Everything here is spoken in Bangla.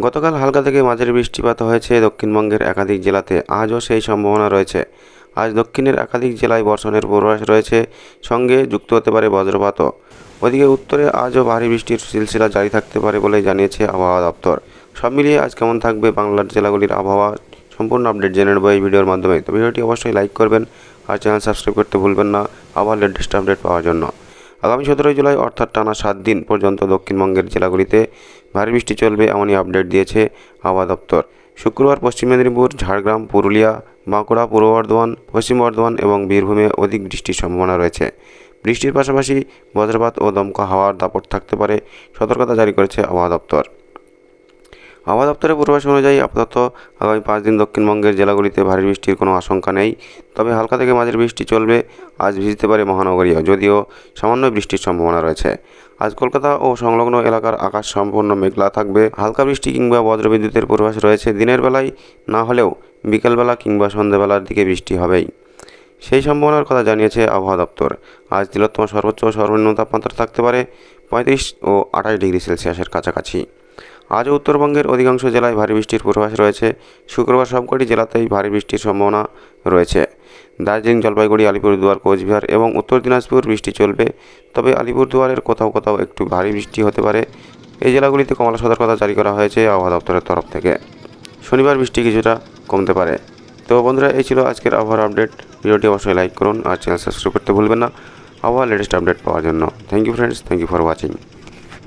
গতকাল হালকা থেকে মাঝারি বৃষ্টিপাত হয়েছে দক্ষিণবঙ্গের একাধিক জেলাতে। আজও সেই সম্ভাবনা রয়েছে। আজ দক্ষিণের একাধিক জেলায় বর্ষণের পূর্বাভাস রয়েছে, সঙ্গে যুক্ত হতে পারে বজ্রপাতও। ওদিকে উত্তরে আজও ভারী বৃষ্টির সিলসিলা জারি থাকতে পারে বলে জানিয়েছে আবহাওয়া দপ্তর। সব মিলিয়ে আজ কেমন থাকবে বাংলার জেলাগুলির আবহাওয়া, সম্পূর্ণ আপডেট জেনে নেব এই ভিডিওর মাধ্যমে। তো ভিডিওটি অবশ্যই লাইক করবেন আর চ্যানেল সাবস্ক্রাইব করতে ভুলবেন না আবার লেটেস্ট আপডেট পাওয়ার জন্য। আগামী 17 জুলাই অর্থাৎ টানা 7 দিন পর্যন্ত দক্ষিণবঙ্গের জেলাগুলিতে ভারী বৃষ্টি চলবে এমনই আপডেট দিয়েছে আবহাওয়া দপ্তর। শুক্রবার পশ্চিম মেদিনীপুর, ঝাড়গ্রাম, পুরুলিয়া, বাঁকুড়া, পূর্ব বর্ধমান, পশ্চিম বর্ধমান এবং বীরভূমে অধিক বৃষ্টির সম্ভাবনা রয়েছে। বৃষ্টির পাশাপাশি বজ্রপাত ও দমকা হাওয়ার দাপট থাকতে পারে, সতর্কতা জারি করেছে আবহাওয়া দপ্তর। আবহাওয়া দপ্তরের পূর্বাভাস অনুযায়ী আপাতত আগামী 5 দিন দক্ষিণবঙ্গের জেলাগুলিতে ভারী বৃষ্টির কোনো আশঙ্কা নেই, তবে হালকা থেকে মাঝারি বৃষ্টি চলবে। আজ ভিজতে পারে মহানগরীও, যদিও সামান্য বৃষ্টির সম্ভাবনা রয়েছে। আজ কলকাতা ও সংলগ্ন এলাকার আকাশ সম্পূর্ণ মেঘলা থাকবে। হালকা বৃষ্টি কিংবা বজ্রবিদ্যুতের পূর্বাভাস রয়েছে। দিনের বেলায় না হলেও বিকেলবেলা কিংবা সন্ধ্যাবেলার দিকে বৃষ্টি হবেই, সেই সম্ভাবনার কথা জানিয়েছে আবহাওয়া দপ্তর। আজ তিলোত্তমা সর্বোচ্চ ও সর্বনিম্ন তাপমাত্রা থাকতে পারে 35 ও 28 ডিগ্রি সেলসিয়াসের কাছাকাছি। আজও উত্তরবঙ্গের অধিকাংশ জেলায় ভারী বৃষ্টির পূর্বাভাস রয়েছে। শুক্রবার সবকটি জেলাতেই ভারী বৃষ্টির সম্ভাবনা রয়েছে। দার্জিলিং, জলপাইগুড়ি, আলিপুরদুয়ার, কোচবিহার এবং উত্তর দিনাজপুর বৃষ্টি চলবে, তবে আলিপুরদুয়ারের কোথাও কোথাও একটু ভারী বৃষ্টি হতে পারে। এই জেলাগুলিতে কমলা সতর্কতা জারি করা হয়েছে আবহাওয়া দপ্তরের তরফ থেকে। শনিবার বৃষ্টি কিছুটা কমতে পারে। তো বন্ধুরা, এই ছিল আজকের আবহাওয়ার আপডেট। ভিডিওটি অবশ্যই লাইক করুন আর চ্যানেল সাবস্ক্রাইব করতে ভুলবেন না আবহাওয়ার লেটেস্ট আপডেট পাওয়ার জন্য। Thank you friends, thank you for watching.